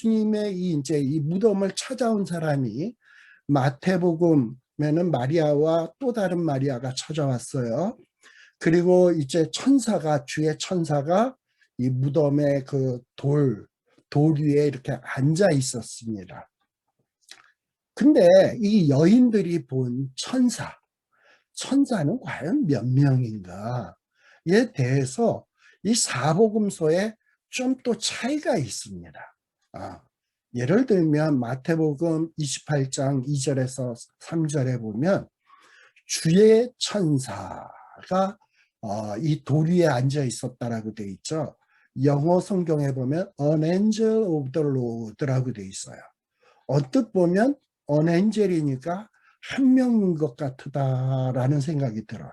예수님의 이제 이 무덤을 찾아온 사람이 마태복음에는 마리아와 또 다른 마리아가 찾아왔어요. 그리고 이제 주의 천사가 이 무덤의 그 돌 위에 이렇게 앉아 있었습니다. 근데 이 여인들이 본 천사는 과연 몇 명인가에 대해서 이 사복음서에 좀 또 차이가 있습니다. 예를 들면 마태복음 28장 2절에서 3절에 보면 주의 천사가 이 돌 위에 앉아 있었다라고 돼 있죠. 영어 성경에 보면 An angel of the Lord라고 돼 있어요. 언뜻 보면 An angel이니까 한 명인 것 같다라는 생각이 들어요.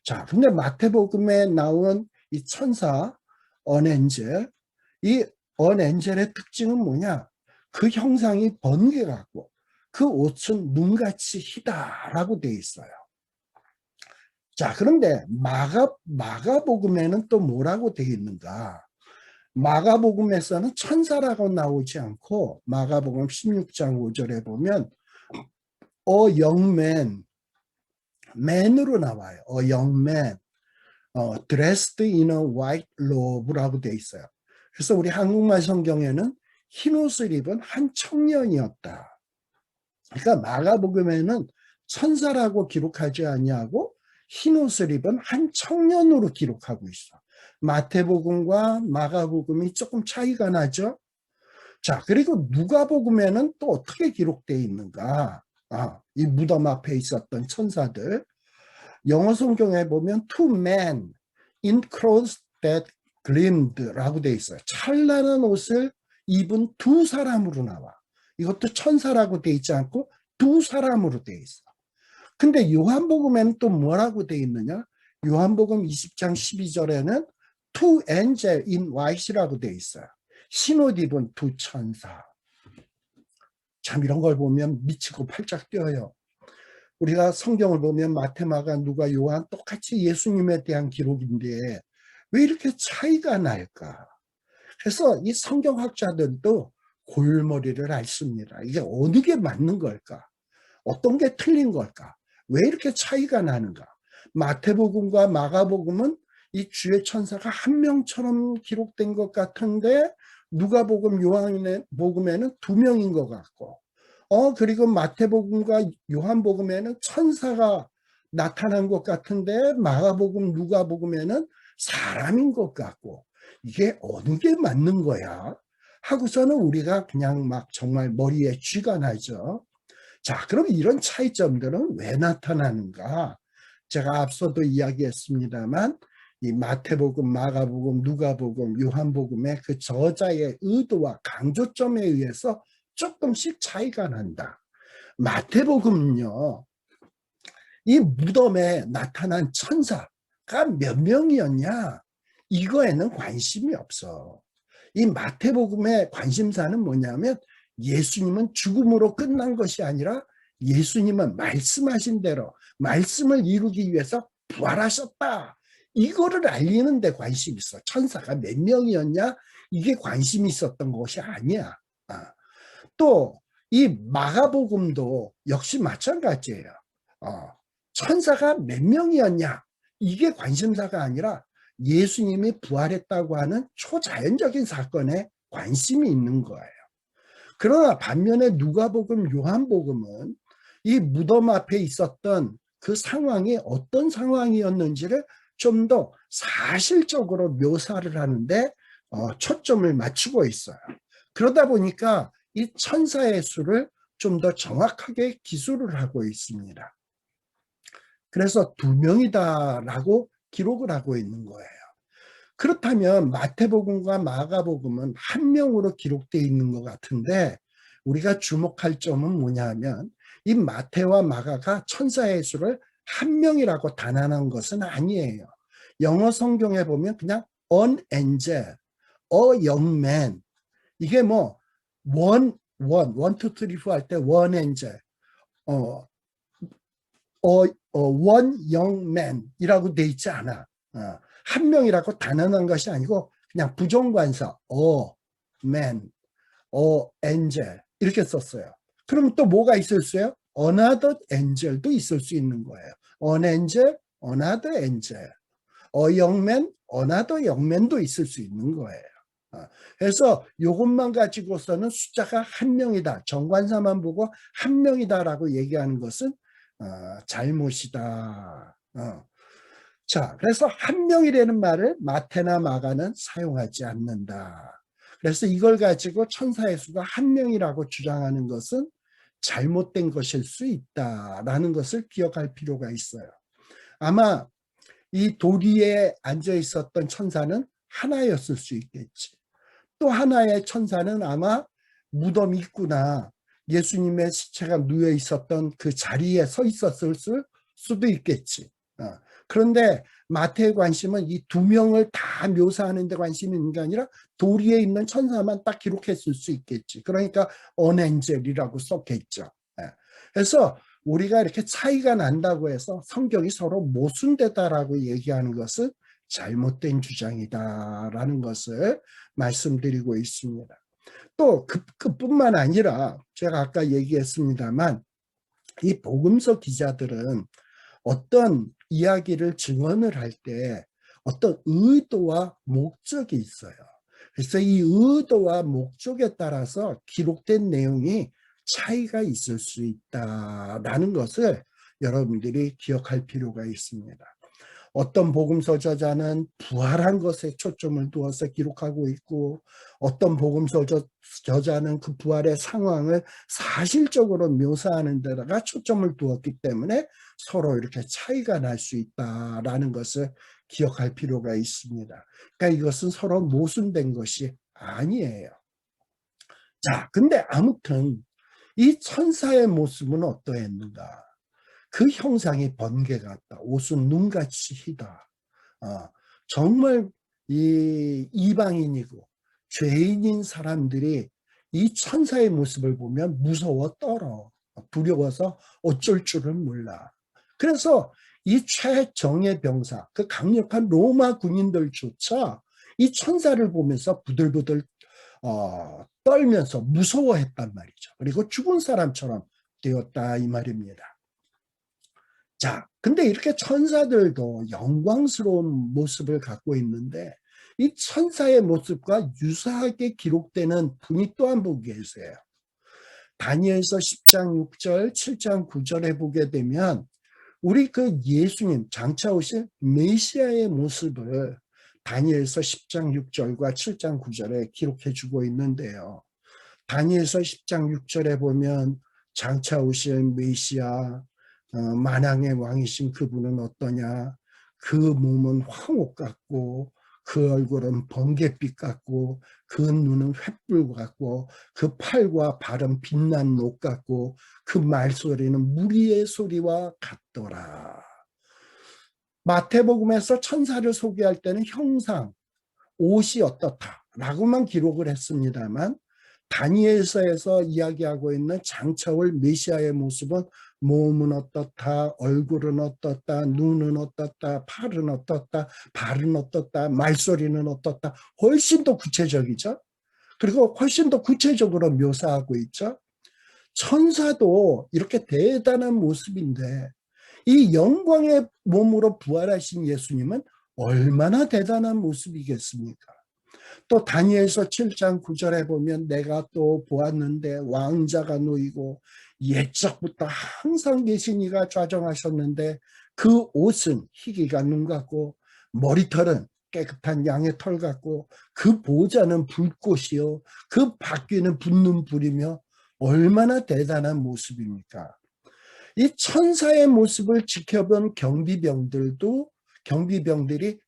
자, 근데 마태복음에 나온 이 천사 An angel, 이 An angel의 특징은 뭐냐? 그 형상이 번개 같고 그 옷은 눈같이 희다라고 돼 있어요. 자, 그런데 마가복음에는 또 뭐라고 되어 있는가? 마가복음에서는 천사라고 나오지 않고 마가복음 16장 5절에 보면 young man, man으로 나와요. young man, dressed in a white robe라고 되어 있어요. 그래서 우리 한국말 성경에는 흰 옷을 입은 한 청년이었다. 그러니까 마가복음에는 천사라고 기록하지 아니하고 흰 옷을 입은 한 청년으로 기록하고 있어. 마태복음과 마가복음이 조금 차이가 나죠. 자, 그리고 누가복음에는 또 어떻게 기록되어 있는가? 이 무덤 앞에 있었던 천사들. 영어 성경에 보면 two men in clothes that gleamed라고 되어 있어요. 찬란한 옷을 입은 두 사람으로 나와. 이것도 천사라고 되어 있지 않고 두 사람으로 되어 있어. 근데 요한복음에는 또 뭐라고 되어 있느냐? 요한복음 20장 12절에는 two angel in white이라고 되어 있어요. 흰옷 입은 두 천사. 참 이런 걸 보면 미치고 팔짝 뛰어요. 우리가 성경을 보면 마태, 마가, 누가, 요한 똑같이 예수님에 대한 기록인데 왜 이렇게 차이가 날까? 그래서 이 성경학자들도 골머리를 앓습니다. 이게 어느 게 맞는 걸까? 어떤 게 틀린 걸까? 왜 이렇게 차이가 나는가? 마태복음과 마가복음은 이 주의 천사가 한 명처럼 기록된 것 같은데 누가복음, 요한복음에는 두 명인 것 같고 그리고 마태복음과 요한복음에는 천사가 나타난 것 같은데 마가복음, 누가복음에는 사람인 것 같고 이게 어느 게 맞는 거야? 하고서는 우리가 그냥 막 정말 머리에 쥐가 나죠. 자, 그럼 이런 차이점들은 왜 나타나는가? 제가 앞서도 이야기했습니다만 이 마태복음, 마가복음, 누가복음, 요한복음의 그 저자의 의도와 강조점에 의해서 조금씩 차이가 난다. 마태복음은요, 이 무덤에 나타난 천사가 몇 명이었냐? 이거에는 관심이 없어. 이 마태복음의 관심사는 뭐냐면 예수님은 죽음으로 끝난 것이 아니라 예수님은 말씀하신 대로 말씀을 이루기 위해서 부활하셨다. 이거를 알리는 데 관심이 있어. 천사가 몇 명이었냐? 이게 관심이 있었던 것이 아니야. 또 이 마가복음도 역시 마찬가지예요. 천사가 몇 명이었냐? 이게 관심사가 아니라 예수님이 부활했다고 하는 초자연적인 사건에 관심이 있는 거예요. 그러나 반면에 누가복음, 요한복음은 이 무덤 앞에 있었던 그 상황이 어떤 상황이었는지를 좀 더 사실적으로 묘사를 하는데 초점을 맞추고 있어요. 그러다 보니까 이 천사의 수를 좀 더 정확하게 기술을 하고 있습니다. 그래서 두 명이다라고 기록을 하고 있는 거예요. 그렇다면 마태복음과 마가복음은 한 명으로 기록되어 있는 것 같은데 우리가 주목할 점은 뭐냐 하면 이 마태와 마가가 천사의 수를 한 명이라고 단언한 것은 아니에요. 영어 성경에 보면 그냥 an angel, a young man 이게 뭐 one, two, three, four 할 때 one angel, one young man이라고 돼 있지 않아. 한 명이라고 단언한 것이 아니고 그냥 부정관사, man, angel 이렇게 썼어요. 그럼 또 뭐가 있을 수요? another angel도 있을 수 있는 거예요. an angel, another angel. 영맨, another 영맨도 있을 수 있는 거예요. 그래서 이것만 가지고서는 숫자가 한 명이다. 정관사만 보고 한 명이다라고 얘기하는 것은 잘못이다. 자, 그래서 한 명이라는 말을 마태나 마가는 사용하지 않는다. 그래서 이걸 가지고 천사의 수가 한 명이라고 주장하는 것은 잘못된 것일 수 있다라는 것을 기억할 필요가 있어요. 아마 이 도리에 앉아 있었던 천사는 하나였을 수 있겠지. 또 하나의 천사는 아마 무덤 입구나 예수님의 시체가 누워 있었던 그 자리에 서 있었을 수도 있겠지. 그런데 마태의 관심은 이 두 명을 다 묘사하는 데 관심이 있는 게 아니라 도리에 있는 천사만 딱 기록했을 수 있겠지. 그러니까 언엔젤이라고 썼겠죠. 그래서 우리가 이렇게 차이가 난다고 해서 성경이 서로 모순되다라고 얘기하는 것은 잘못된 주장이다라는 것을 말씀드리고 있습니다. 또 그뿐만 아니라 제가 아까 얘기했습니다만 이 복음서 기자들은 어떤 이야기를 증언을 할 때 어떤 의도와 목적이 있어요. 그래서 이 의도와 목적에 따라서 기록된 내용이 차이가 있을 수 있다라는 것을 여러분들이 기억할 필요가 있습니다. 어떤 복음서 저자는 부활한 것에 초점을 두어서 기록하고 있고 어떤 복음서 저자는 그 부활의 상황을 사실적으로 묘사하는 데다가 초점을 두었기 때문에 서로 이렇게 차이가 날 수 있다라는 것을 기억할 필요가 있습니다. 그러니까 이것은 서로 모순된 것이 아니에요. 자, 근데 아무튼 이 천사의 모습은 어떠했는가? 그 형상이 번개 같다. 옷은 눈같이 희다. 정말 이 이방인이고 죄인인 사람들이 이 천사의 모습을 보면 무서워 떨어. 두려워서 어쩔 줄을 몰라. 그래서 이 최정예 병사, 그 강력한 로마 군인들조차 이 천사를 보면서 부들부들 떨면서 무서워했단 말이죠. 그리고 죽은 사람처럼 되었다 이 말입니다. 자, 근데 이렇게 천사들도 영광스러운 모습을 갖고 있는데 이 천사의 모습과 유사하게 기록되는 분이 또 한 분 계세요. 다니엘서 10장 6절, 7장 9절에 보게 되면 우리 그 예수님 장차 오실 메시아의 모습을 다니엘서 10장 6절과 7장 9절에 기록해 주고 있는데요. 다니엘서 10장 6절에 보면 장차 오실 메시아 만왕의 왕이신 그분은 어떠냐? 그 몸은 황옥 같고 그 얼굴은 번갯빛 같고 그 눈은 횃불 같고 그 팔과 발은 빛난 녹 같고 그 말소리는 무리의 소리와 같더라. 마태복음에서 천사를 소개할 때는 형상, 옷이 어떻다라고만 기록을 했습니다만 다니엘서에서 이야기하고 있는 장차 올 메시아의 모습은 몸은 어떻다, 얼굴은 어떻다, 눈은 어떻다, 팔은 어떻다, 발은 어떻다, 말소리는 어떻다. 훨씬 더 구체적이죠. 그리고 훨씬 더 구체적으로 묘사하고 있죠. 천사도 이렇게 대단한 모습인데 이 영광의 몸으로 부활하신 예수님은 얼마나 대단한 모습이겠습니까? 또 다니엘서 7장 9절에 보면 내가 또 보았는데 왕자가 놓이고 옛적부터 항상 계신 이가 좌정하셨는데 그 옷은 희기가 눈 같고 머리털은 깨끗한 양의 털 같고 그 보좌는 불꽃이요 그 바퀴는 붙는 불이며 얼마나 대단한 모습입니까? 이 천사의 모습을 지켜본 경비병들이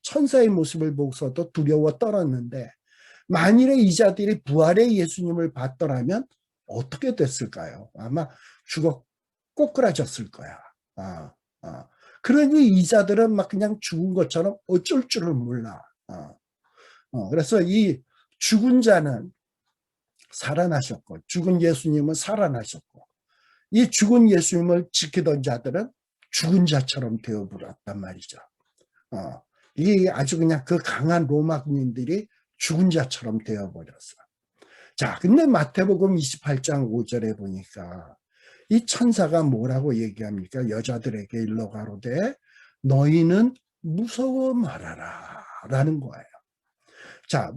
천사의 모습을 보고서도 두려워 떨었는데 만일에 이 자들이 부활의 예수님을 봤더라면 어떻게 됐을까요? 아마 죽어 꼬꾸라졌을 거야. 그러니 이 자들은 막 그냥 죽은 것처럼 어쩔 줄을 몰라. 그래서 이 죽은 자는 살아나셨고 죽은 예수님은 살아나셨고 이 죽은 예수님을 지키던 자들은 죽은 자처럼 되어버렸단 말이죠. 이 아주 그냥 그 강한 로마 군인들이 죽은 자처럼 되어버렸어. 자, 근데 마태복음 28장 5절에 보니까 이 천사가 뭐라고 얘기합니까? 여자들에게 일러 가로되 너희는 무서워 말아라 라는 거예요. 자,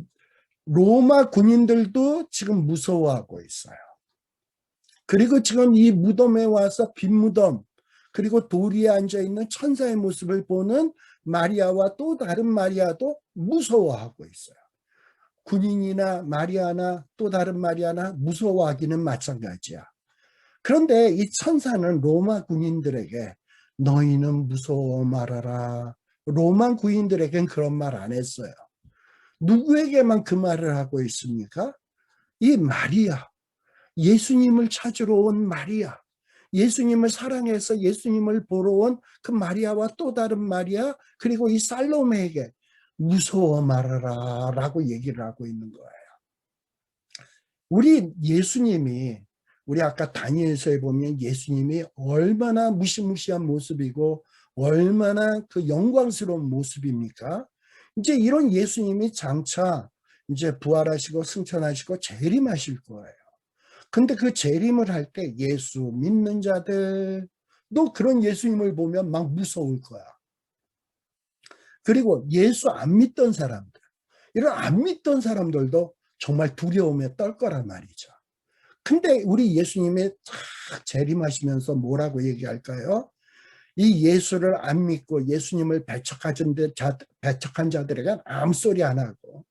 로마 군인들도 지금 무서워하고 있어요. 그리고 지금 이 무덤에 와서 빈 무덤, 그리고 돌 위에 앉아있는 천사의 모습을 보는 마리아와 또 다른 마리아도 무서워하고 있어요. 군인이나 마리아나 또 다른 마리아나 무서워하기는 마찬가지야. 그런데 이 천사는 로마 군인들에게 너희는 무서워 말아라. 로마 군인들에겐 그런 말 안 했어요. 누구에게만 그 말을 하고 있습니까? 이 마리아, 예수님을 찾으러 온 마리아, 예수님을 사랑해서 예수님을 보러 온 그 마리아와 또 다른 마리아, 그리고 이 살로메에게 무서워 말아라 라고 얘기를 하고 있는 거예요. 우리 예수님이, 우리 아까 다니엘서에 보면 예수님이 얼마나 무시무시한 모습이고 얼마나 그 영광스러운 모습입니까? 이제 이런 예수님이 장차 이제 부활하시고 승천하시고 재림하실 거예요. 근데 그 재림을 할 때 예수 믿는 자들, 너 그런 예수님을 보면 막 무서울 거야. 그리고 예수 안 믿던 사람들, 이런 안 믿던 사람들도 정말 두려움에 떨 거란 말이죠. 근데 우리 예수님이 탁 재림하시면서 뭐라고 얘기할까요? 이 예수를 안 믿고 예수님을 배척한 자들에게 아무 소리 안 하고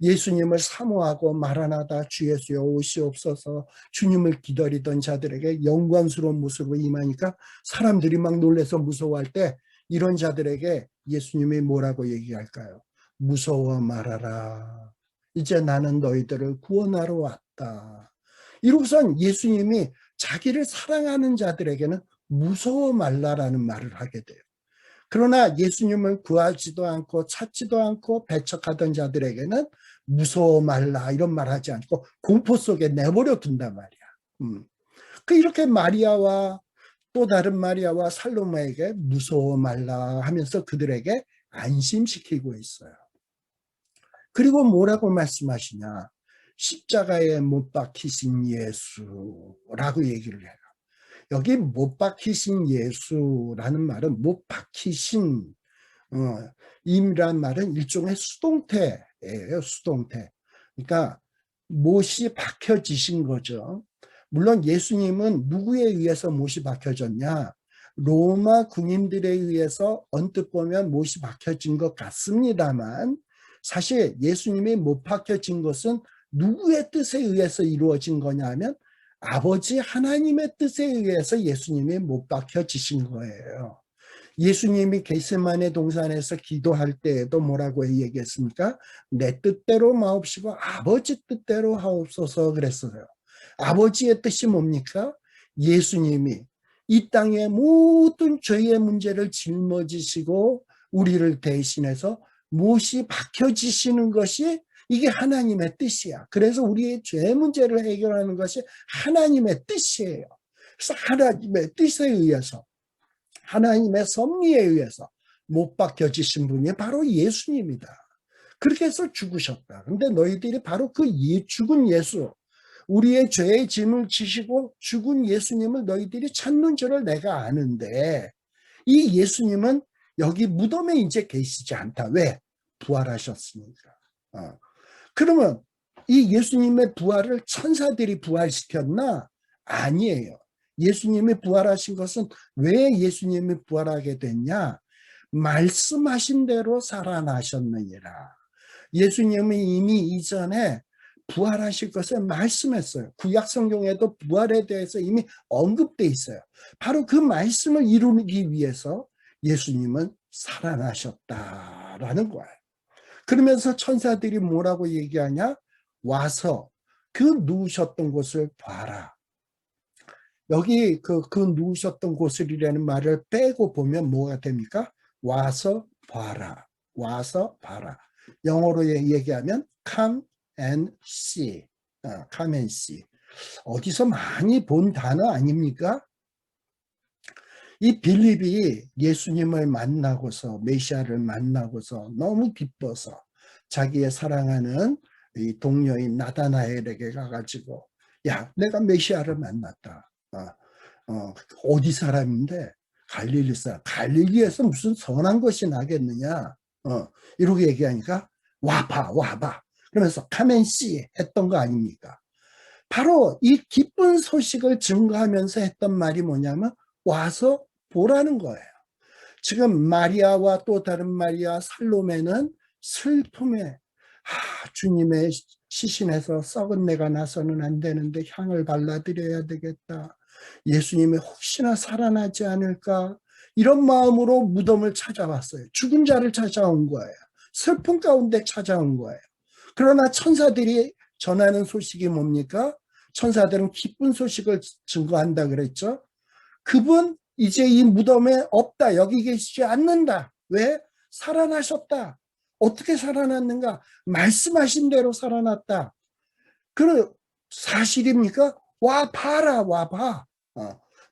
예수님을 사모하고 마라나다 주 예수여 오시옵소서 주님을 기다리던 자들에게 영광스러운 모습으로 임하니까 사람들이 막 놀라서 무서워할 때 이런 자들에게 예수님이 뭐라고 얘기할까요? 무서워 말아라. 이제 나는 너희들을 구원하러 왔다. 이로선 예수님이 자기를 사랑하는 자들에게는 무서워 말라라는 말을 하게 돼요. 그러나 예수님을 구하지도 않고 찾지도 않고 배척하던 자들에게는 무서워 말라 이런 말 하지 않고 공포 속에 내버려 둔단 말이야. 이렇게 마리아와 또 다른 마리아와 살로메에게 무서워 말라 하면서 그들에게 안심시키고 있어요. 그리고 뭐라고 말씀하시냐? 십자가에 못 박히신 예수라고 얘기를 해요. 여기 못 박히신 예수라는 말은 못 박히신 임이란 말은 일종의 수동태예요. 수동태. 그러니까 못이 박혀지신 거죠. 물론 예수님은 누구에 의해서 못이 박혀졌냐? 로마 군인들에 의해서 언뜻 보면 못이 박혀진 것 같습니다만 사실 예수님이 못 박혀진 것은 누구의 뜻에 의해서 이루어진 거냐면 아버지 하나님의 뜻에 의해서 예수님이 못 박혀지신 거예요. 예수님이 겟세마네 동산에서 기도할 때에도 뭐라고 얘기했습니까? 내 뜻대로 마옵시고 아버지 뜻대로 하옵소서 그랬어요. 아버지의 뜻이 뭡니까? 예수님이 이 땅의 모든 죄의 문제를 짊어지시고 우리를 대신해서 못이 박혀지시는 것이 이게 하나님의 뜻이야. 그래서 우리의 죄 문제를 해결하는 것이 하나님의 뜻이에요. 그래서 하나님의 뜻에 의해서 하나님의 섭리에 의해서 못 박혀지신 분이 바로 예수님이다. 그렇게 해서 죽으셨다. 근데 너희들이 바로 그 죽은 예수, 우리의 죄의 짐을 지시고 죽은 예수님을 너희들이 찾는 줄을 내가 아는데 이 예수님은 여기 무덤에 이제 계시지 않다. 왜? 부활하셨으니까. 그러면 이 예수님의 부활을 천사들이 부활시켰나? 아니에요. 예수님이 부활하신 것은 왜 예수님이 부활하게 됐냐? 말씀하신 대로 살아나셨느니라. 예수님이 이미 이전에 부활하실 것을 말씀했어요. 구약 성경에도 부활에 대해서 이미 언급돼 있어요. 바로 그 말씀을 이루기 위해서 예수님은 살아나셨다라는 거예요. 그러면서 천사들이 뭐라고 얘기하냐? 와서 그 누우셨던 곳을 봐라. 여기 그 누우셨던 곳을이라는 말을 빼고 보면 뭐가 됩니까? 와서 봐라. 와서 봐라. 영어로 얘기하면 come and see. come and see. 어디서 많이 본 단어 아닙니까? 이 빌립이 예수님을 만나고서 메시아를 만나고서 너무 기뻐서 자기의 사랑하는 이 동료인 나다나엘에게 가가지고 야, 내가 메시아를 만났다. 어디 사람인데 갈릴리 사람. 갈릴리에서 무슨 선한 것이 나겠느냐. 이렇게 얘기하니까 와봐. 그러면서 카멘씨 했던 거 아닙니까? 바로 이 기쁜 소식을 증거하면서 했던 말이 뭐냐면 와서 보라는 거예요. 지금 마리아와 또 다른 마리아 살로메는 슬픔에 주님의 시신에서 썩은 내가 나서는 안 되는데 향을 발라드려야 되겠다. 예수님이 혹시나 살아나지 않을까? 이런 마음으로 무덤을 찾아왔어요. 죽은 자를 찾아온 거예요. 슬픔 가운데 찾아온 거예요. 그러나 천사들이 전하는 소식이 뭡니까? 천사들은 기쁜 소식을 증거한다 그랬죠. 그분 이제 이 무덤에 없다. 여기 계시지 않는다. 왜? 살아나셨다. 어떻게 살아났는가? 말씀하신 대로 살아났다. 그 사실입니까? 와 봐라, 와 봐.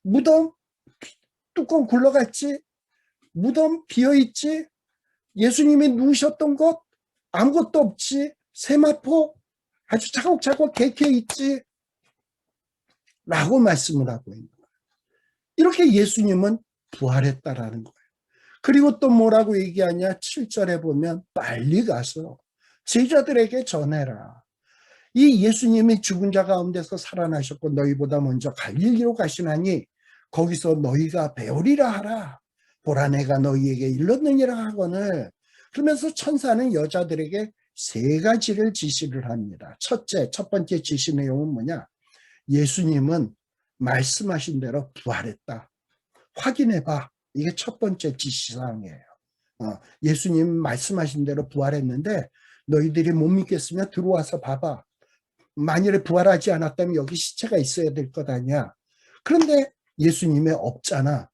무덤 뚜껑 굴러갔지? 무덤 비어있지? 예수님이 누우셨던 곳 아무것도 없지? 세마포 아주 차곡차곡 개켜있지? 라고 말씀을 하고 있는 거예요. 이렇게 예수님은 부활했다라는 거예요. 그리고 또 뭐라고 얘기하냐? 7절에 보면 빨리 가서 제자들에게 전해라. 이 예수님이 죽은 자 가운데서 살아나셨고 너희보다 먼저 갈릴리로 가시나니 거기서 너희가 배우리라 하라. 보라 내가 너희에게 일렀느니라 하거늘. 그러면서 천사는 여자들에게 세 가지를 지시를 합니다. 첫 번째 지시 내용은 뭐냐? 예수님은 말씀하신 대로 부활했다. 확인해봐. 이게 첫 번째 지시사항이에요. 예수님 말씀하신 대로 부활했는데 너희들이 못 믿겠으면 들어와서 봐봐. 만일에 부활하지 않았다면 여기 시체가 있어야 될 것 아니야. 그런데 예수님이 없잖아.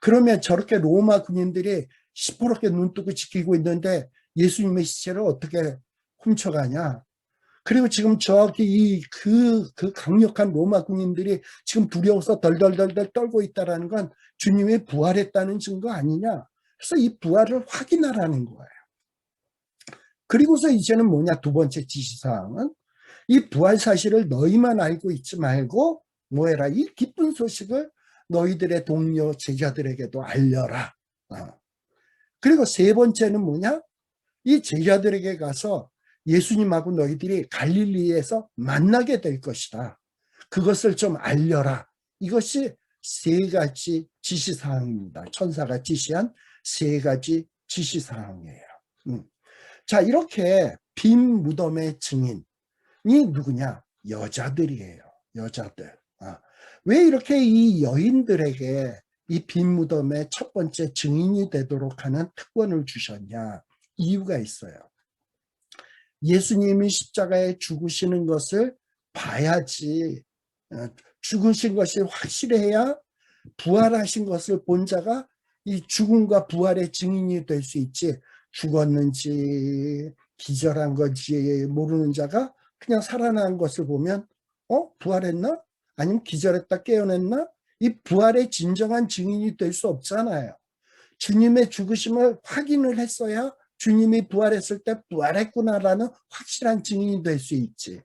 그러면 저렇게 로마 군인들이 시퍼렇게 눈 뜨고 지키고 있는데 예수님의 시체를 어떻게 훔쳐가냐. 그리고 지금 저기 그 강력한 로마 군인들이 지금 두려워서 덜덜덜덜 떨고 있다는 건 주님이 부활했다는 증거 아니냐. 그래서 이 부활을 확인하라는 거예요. 그리고서 이제는 뭐냐, 두 번째 지시사항은 이 부활 사실을 너희만 알고 있지 말고 뭐해라, 이 기쁜 소식을 너희들의 동료 제자들에게도 알려라. 그리고 세 번째는 뭐냐, 이 제자들에게 가서 예수님하고 너희들이 갈릴리에서 만나게 될 것이다. 그것을 좀 알려라. 이것이 세 가지 지시사항입니다. 천사가 지시한 세 가지 지시사항이에요. 자, 이렇게 빈 무덤의 증인이 누구냐? 여자들이에요. 여자들. 왜 이렇게 이 여인들에게 이 빈 무덤의 첫 번째 증인이 되도록 하는 특권을 주셨냐? 이유가 있어요. 예수님이 십자가에 죽으시는 것을 봐야지, 죽으신 것이 확실해야 부활하신 것을 본 자가 이 죽음과 부활의 증인이 될 수 있지, 죽었는지 기절한 건지 모르는 자가 그냥 살아난 것을 보면 부활했나? 아니면 기절했다 깨어났나? 이 부활의 진정한 증인이 될 수 없잖아요. 주님의 죽으심을 확인을 했어야 주님이 부활했을 때 부활했구나라는 확실한 증인이 될 수 있지.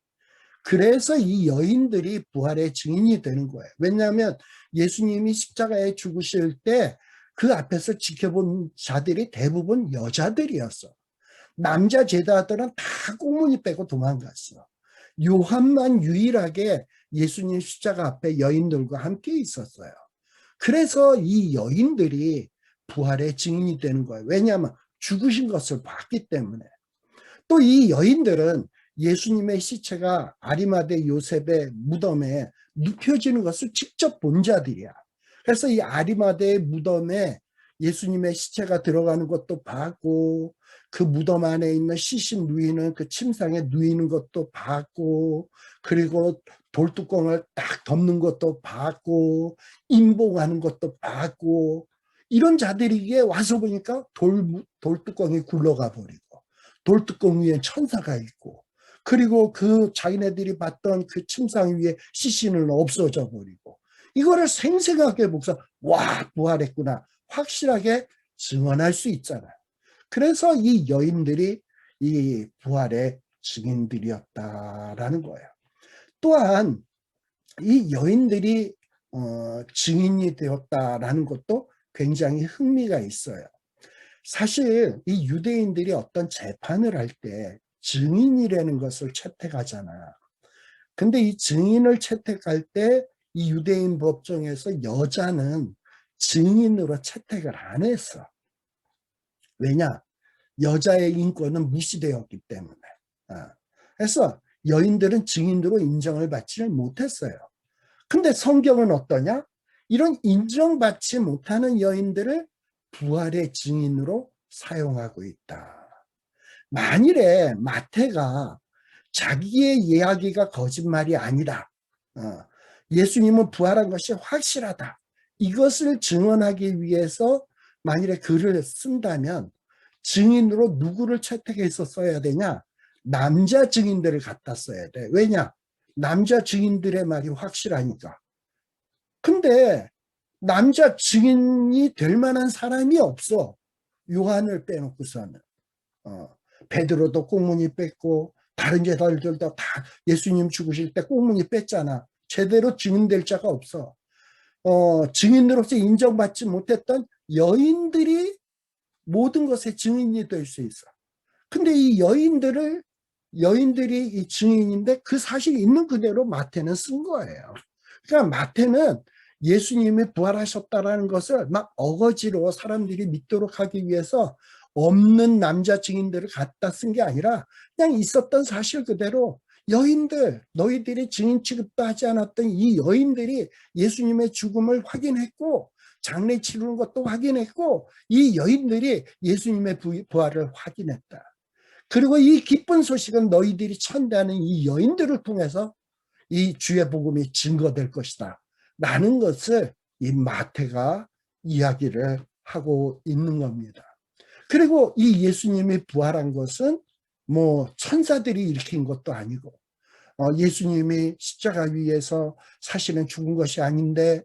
그래서 이 여인들이 부활의 증인이 되는 거예요. 왜냐하면 예수님이 십자가에 죽으실 때 그 앞에서 지켜본 자들이 대부분 여자들이었어. 남자 제자들은 다 꽁무니 빼고 도망갔어. 요한만 유일하게 예수님 십자가 앞에 여인들과 함께 있었어요. 그래서 이 여인들이 부활의 증인이 되는 거예요. 왜냐하면 죽으신 것을 봤기 때문에. 또 이 여인들은 예수님의 시체가 아리마대 요셉의 무덤에 눕혀지는 것을 직접 본 자들이야. 그래서 이 아리마대의 무덤에 예수님의 시체가 들어가는 것도 봤고, 그 무덤 안에 있는 시신 누이는 그 침상에 누이는 것도 봤고, 그리고 돌뚜껑을 딱 덮는 것도 봤고, 임봉하는 것도 봤고, 이런 자들에게 와서 보니까 돌뚜껑이 굴러가 버리고, 돌뚜껑 위에 천사가 있고, 그리고 그 자기네들이 봤던 그 침상 위에 시신은 없어져 버리고, 이거를 생생하게 보고서 와, 부활했구나 확실하게 증언할 수 있잖아요. 그래서 이 여인들이 이 부활의 증인들이었다라는 거예요. 또한 이 여인들이 증인이 되었다라는 것도 굉장히 흥미가 있어요. 사실 이 유대인들이 어떤 재판을 할 때 증인이라는 것을 채택하잖아. 근데 이 증인을 채택할 때 이 유대인 법정에서 여자는 증인으로 채택을 안 했어. 왜냐? 여자의 인권은 무시되었기 때문에. 그래서 여인들은 증인으로 인정을 받지를 못했어요. 근데 성경은 어떠냐? 이런 인정받지 못하는 여인들을 부활의 증인으로 사용하고 있다. 만일에 마태가 자기의 이야기가 거짓말이 아니라 예수님은 부활한 것이 확실하다, 이것을 증언하기 위해서 만일에 글을 쓴다면 증인으로 누구를 채택해서 써야 되냐? 남자 증인들을 갖다 써야 돼. 왜냐? 남자 증인들의 말이 확실하니까. 근데 남자 증인이 될 만한 사람이 없어. 요한을 빼놓고서는. 베드로도 꽁무니 뺐고 다른 제자들도 다 예수님 죽으실 때 꽁무니 뺐잖아. 제대로 증인될 자가 없어. 증인으로서 인정받지 못했던 여인들이 모든 것의 증인이 될 수 있어. 근데 이 여인들이 이 증인인데 그 사실이 있는 그대로 마태는 쓴 거예요. 그러니까 마태는 예수님이 부활하셨다라는 것을 막 어거지로 사람들이 믿도록 하기 위해서 없는 남자 증인들을 갖다 쓴 게 아니라 그냥 있었던 사실 그대로 여인들, 너희들이 증인 취급도 하지 않았던 이 여인들이 예수님의 죽음을 확인했고 장례 치르는 것도 확인했고 이 여인들이 예수님의 부활을 확인했다. 그리고 이 기쁜 소식은 너희들이 천대하는 이 여인들을 통해서 이 주의 복음이 증거될 것이다 라는 것을 이 마태가 이야기를 하고 있는 겁니다. 그리고 이 예수님이 부활한 것은 뭐 천사들이 일으킨 것도 아니고 예수님이 십자가 위에서 사실은 죽은 것이 아닌데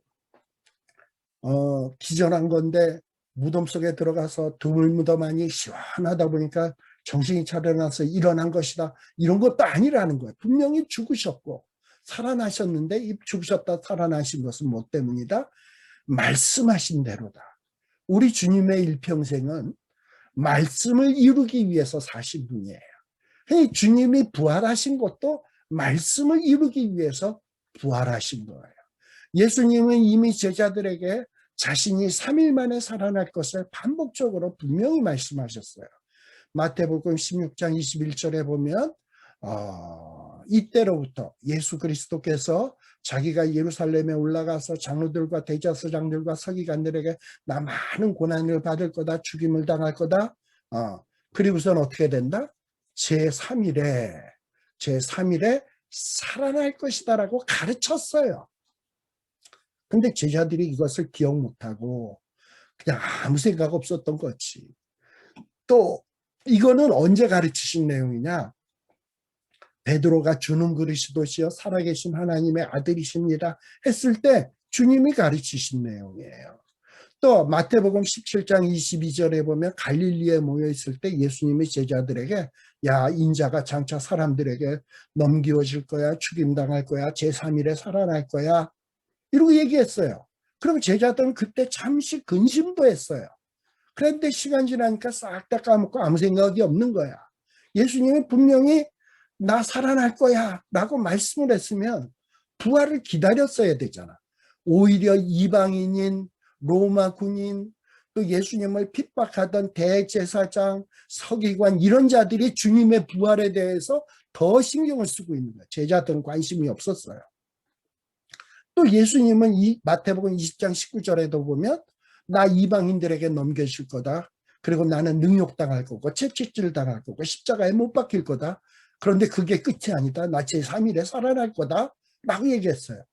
기절한 건데 무덤 속에 들어가서 드물무덤 안이 시원하다 보니까 정신이 차려나서 일어난 것이다, 이런 것도 아니라는 거예요. 분명히 죽으셨고 살아나셨는데 이 죽으셨다 살아나신 것은 뭐 때문이다? 말씀하신 대로다. 우리 주님의 일평생은 말씀을 이루기 위해서 사신 분이에요. 주님이 부활하신 것도 말씀을 이루기 위해서 부활하신 거예요. 예수님은 이미 제자들에게 자신이 3일 만에 살아날 것을 반복적으로 분명히 말씀하셨어요. 마태복음 16장 21절에 보면 이때로부터 예수 그리스도께서 자기가 예루살렘에 올라가서 장로들과 대제사장들과 서기관들에게 나 많은 고난을 받을 거다, 죽임을 당할 거다, 그리고선 어떻게 된다? 제3일에 살아날 것이다라고 가르쳤어요. 근데 제자들이 이것을 기억 못하고 그냥 아무 생각 없었던 거지. 또 이거는 언제 가르치신 내용이냐? 베드로가 주는 그리스도시여 살아계신 하나님의 아들이십니다 했을 때 주님이 가르치신 내용이에요. 또 마태복음 17장 22절에 보면 갈릴리에 모여 있을 때 예수님이 제자들에게 야, 인자가 장차 사람들에게 넘기워질 거야, 죽임당할 거야, 제3일에 살아날 거야, 이러고 얘기했어요. 그럼 제자들은 그때 잠시 근심도 했어요. 그런데 시간 지나니까 싹 다 까먹고 아무 생각이 없는 거야. 예수님이 분명히 나 살아날 거야 라고 말씀을 했으면 부활을 기다렸어야 되잖아. 오히려 이방인인 로마 군인, 또 예수님을 핍박하던 대제사장, 서기관, 이런 자들이 주님의 부활에 대해서 더 신경을 쓰고 있는 거야. 제자들은 관심이 없었어요. 또 예수님은 이 마태복음 20장 19절에도 보면 나 이방인들에게 넘겨줄 거다. 그리고 나는 능욕당할 거고 채찍질 당할 거고 십자가에 못 박힐 거다. 그런데 그게 끝이 아니다. 나 제3일에 살아날 거다 라고 얘기했어요.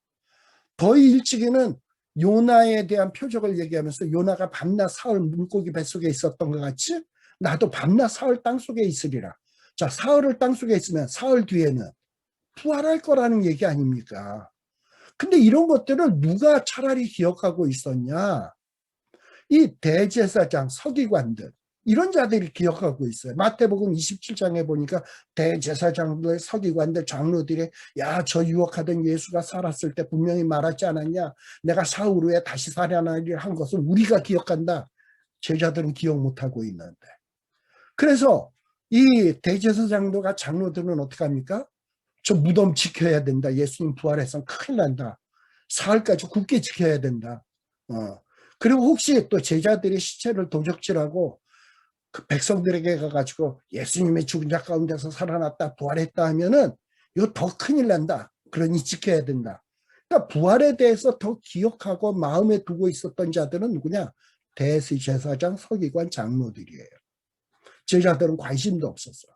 더 일찍에는 요나에 대한 표적을 얘기하면서 요나가 밤낮 사흘 물고기 뱃속에 있었던 것 같이 나도 밤낮 사흘 땅속에 있으리라. 자, 사흘을 땅속에 있으면 사흘 뒤에는 부활할 거라는 얘기 아닙니까? 근데 이런 것들을 누가 차라리 기억하고 있었냐? 이 대제사장, 서기관들, 이런 자들이 기억하고 있어요. 마태복음 27장에 보니까 대제사장들, 서기관들, 장로들이 야, 저 유혹하던 예수가 살았을 때 분명히 말하지 않았냐? 내가 사흘 후에 다시 살아나리라 한 것을 우리가 기억한다. 제자들은 기억 못하고 있는데. 그래서 이 대제사장들과 장로들은 어떻게 합니까? 저 무덤 지켜야 된다. 예수님 부활해서 큰일 난다. 사흘까지 굳게 지켜야 된다. 그리고 혹시 또 제자들이 시체를 도적질하고 그 백성들에게 가가지고 예수님의 죽은 자 가운데서 살아났다, 부활했다 하면은 이거 더 큰일 난다. 그러니 지켜야 된다. 그러니까 부활에 대해서 더 기억하고 마음에 두고 있었던 자들은 누구냐? 대제사장, 서기관, 장로들이에요. 제자들은 관심도 없었어.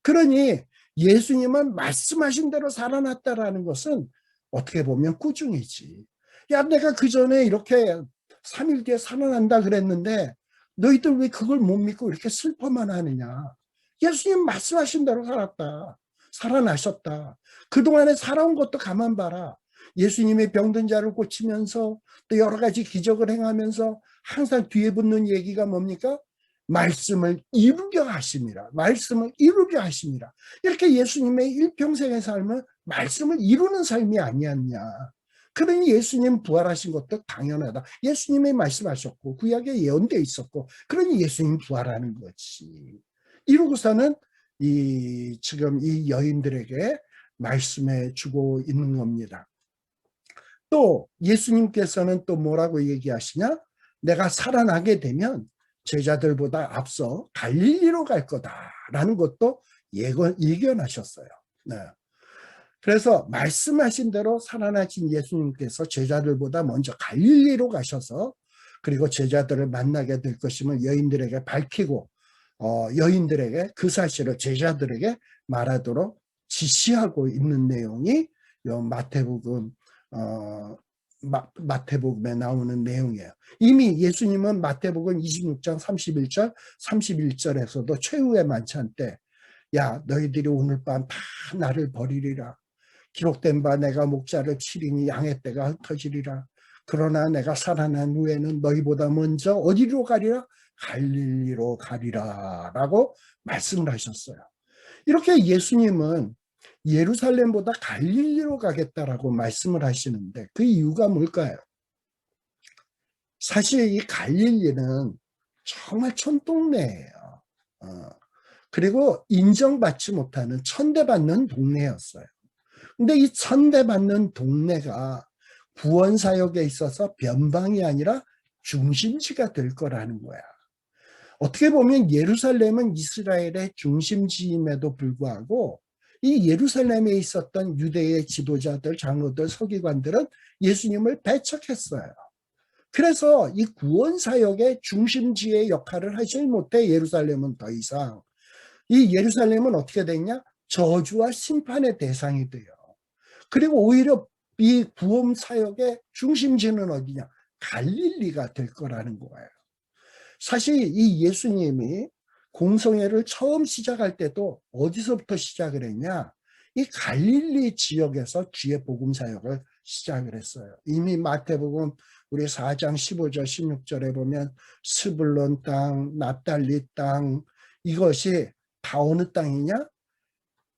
그러니 예수님은 말씀하신 대로 살아났다라는 것은 어떻게 보면 꾸중이지. 야, 내가 그 전에 이렇게 3일 뒤에 살아난다 그랬는데 너희들 왜 그걸 못 믿고 이렇게 슬퍼만 하느냐. 예수님 말씀하신 대로 살았다. 살아나셨다. 그동안에 살아온 것도 가만 봐라. 예수님의 병든 자를 고치면서 또 여러 가지 기적을 행하면서 항상 뒤에 붙는 얘기가 뭡니까? 말씀을 이루게 하심이라. 말씀을 이루게 하심이라. 이렇게 예수님의 일평생의 삶은 말씀을 이루는 삶이 아니었냐. 그러니 예수님 부활하신 것도 당연하다. 예수님이 말씀하셨고 구약에 예언되어 있었고 그러니 예수님 부활하는 거지. 이러고서는 지금 이 여인들에게 말씀해 주고 있는 겁니다. 또 예수님께서는 또 뭐라고 얘기하시냐? 내가 살아나게 되면 제자들보다 앞서 갈릴리로 갈 거다라는 것도 예견하셨어요. 네. 그래서 말씀하신 대로 살아나신 예수님께서 제자들보다 먼저 갈릴리로 가셔서 그리고 제자들을 만나게 될 것임을 여인들에게 밝히고 여인들에게 그 사실을 제자들에게 말하도록 지시하고 있는 내용이 마태복음 마태복음에 나오는 내용이에요. 이미 예수님은 마태복음 26장 31절, 31절에서도 최후의 만찬 때 야, 너희들이 오늘 밤 다 나를 버리리라. 기록된 바 내가 목자를 치리니 양의 떼가 흩어지리라. 그러나 내가 살아난 후에는 너희보다 먼저 어디로 가리라? 갈릴리로 가리라 라고 말씀을 하셨어요. 이렇게 예수님은 예루살렘보다 갈릴리로 가겠다라고 말씀을 하시는데 그 이유가 뭘까요? 사실 이 갈릴리는 정말 촌동네예요. 그리고 인정받지 못하는 천대받는 동네였어요. 근데 이 천대받는 동네가 구원사역에 있어서 변방이 아니라 중심지가 될 거라는 거야. 어떻게 보면 예루살렘은 이스라엘의 중심지임에도 불구하고 이 예루살렘에 있었던 유대의 지도자들, 장로들, 서기관들은 예수님을 배척했어요. 그래서 이 구원사역의 중심지의 역할을 하지 못해 예루살렘은 더 이상 이 예루살렘은 어떻게 됐냐? 저주와 심판의 대상이 돼요. 그리고 오히려 이 구원사역의 중심지는 어디냐? 갈릴리가 될 거라는 거예요. 사실 이 예수님이 공성회를 처음 시작할 때도 어디서부터 시작을 했냐? 이 갈릴리 지역에서 주의 복음 사역을 시작을 했어요. 이미 마태복음 우리 4장 15절 16절에 보면 스불론 땅, 납달리 땅 이것이 다 어느 땅이냐?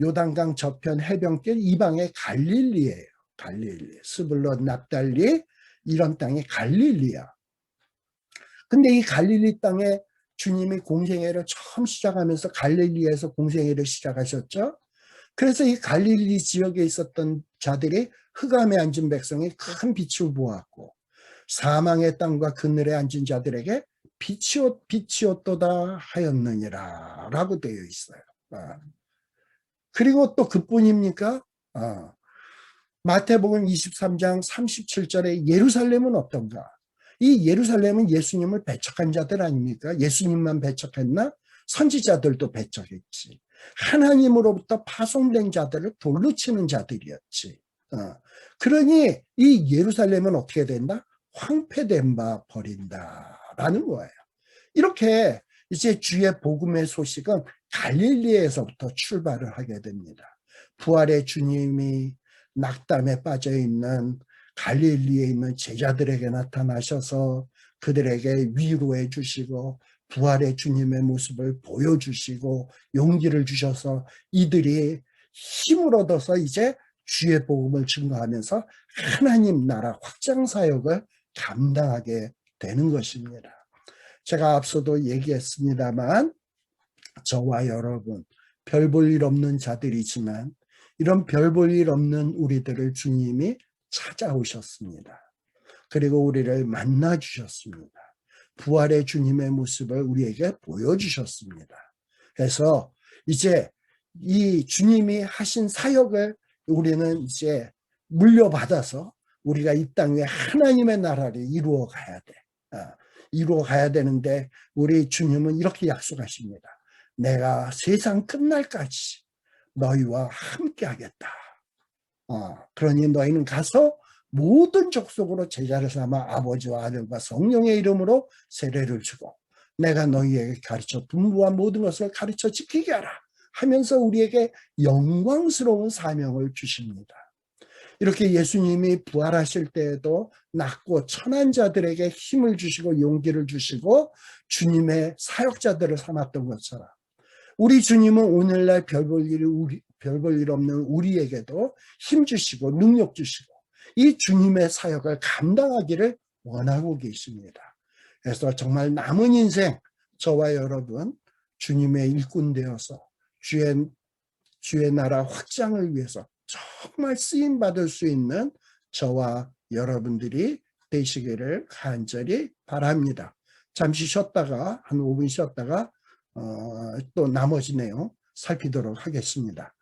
요단강 저편 해변길 이방의 갈릴리예요. 갈릴리. 스불론, 납달리 이런 땅이 갈릴리야. 근데 이 갈릴리 땅에 주님이 공생애를 처음 시작하면서 갈릴리에서 공생애를 시작하셨죠. 그래서 이 갈릴리 지역에 있었던 자들이 흑암에 앉은 백성이 큰 빛을 보았고 사망의 땅과 그늘에 앉은 자들에게 빛이 없도다 하였느니라 라고 되어 있어요. 그리고 또 그뿐입니까? 마태복음 23장 37절에 예루살렘은 어떤가? 이 예루살렘은 예수님을 배척한 자들 아닙니까? 예수님만 배척했나? 선지자들도 배척했지. 하나님으로부터 파송된 자들을 돌로 치는 자들이었지. 그러니 이 예루살렘은 어떻게 된다? 황폐된 바 버린다라는 거예요. 이렇게 이제 주의 복음의 소식은 갈릴리에서부터 출발을 하게 됩니다. 부활의 주님이 낙담에 빠져 있는 갈릴리에 있는 제자들에게 나타나셔서 그들에게 위로해 주시고 부활의 주님의 모습을 보여주시고 용기를 주셔서 이들이 힘을 얻어서 이제 주의 복음을 증거하면서 하나님 나라 확장 사역을 감당하게 되는 것입니다. 제가 앞서도 얘기했습니다만 저와 여러분 별 볼 일 없는 자들이지만 이런 별 볼 일 없는 우리들을 주님이 찾아오셨습니다. 그리고 우리를 만나 주셨습니다. 부활의 주님의 모습을 우리에게 보여주셨습니다. 그래서 이제 이 주님이 하신 사역을 우리는 이제 물려받아서 우리가 이 땅 위에 하나님의 나라를 이루어 가야 돼. 이루어 가야 되는데 우리 주님은 이렇게 약속하십니다. 내가 세상 끝날까지 너희와 함께 하겠다. 그러니 너희는 가서 모든 족속으로 제자를 삼아 아버지와 아들과 성령의 이름으로 세례를 주고 내가 너희에게 가르쳐 분부한 모든 것을 가르쳐 지키게 하라 하면서 우리에게 영광스러운 사명을 주십니다. 이렇게 예수님이 부활하실 때에도 낮고 천한 자들에게 힘을 주시고 용기를 주시고 주님의 사역자들을 삼았던 것처럼 우리 주님은 오늘날 별 볼 일 없는 우리에게도 힘 주시고 능력 주시고 이 주님의 사역을 감당하기를 원하고 계십니다. 그래서 정말 남은 인생 저와 여러분 주님의 일꾼 되어서 주의 나라 확장을 위해서 정말 쓰임받을 수 있는 저와 여러분들이 되시기를 간절히 바랍니다. 잠시 쉬었다가 한 5분 쉬었다가 또 나머지 내용 살피도록 하겠습니다.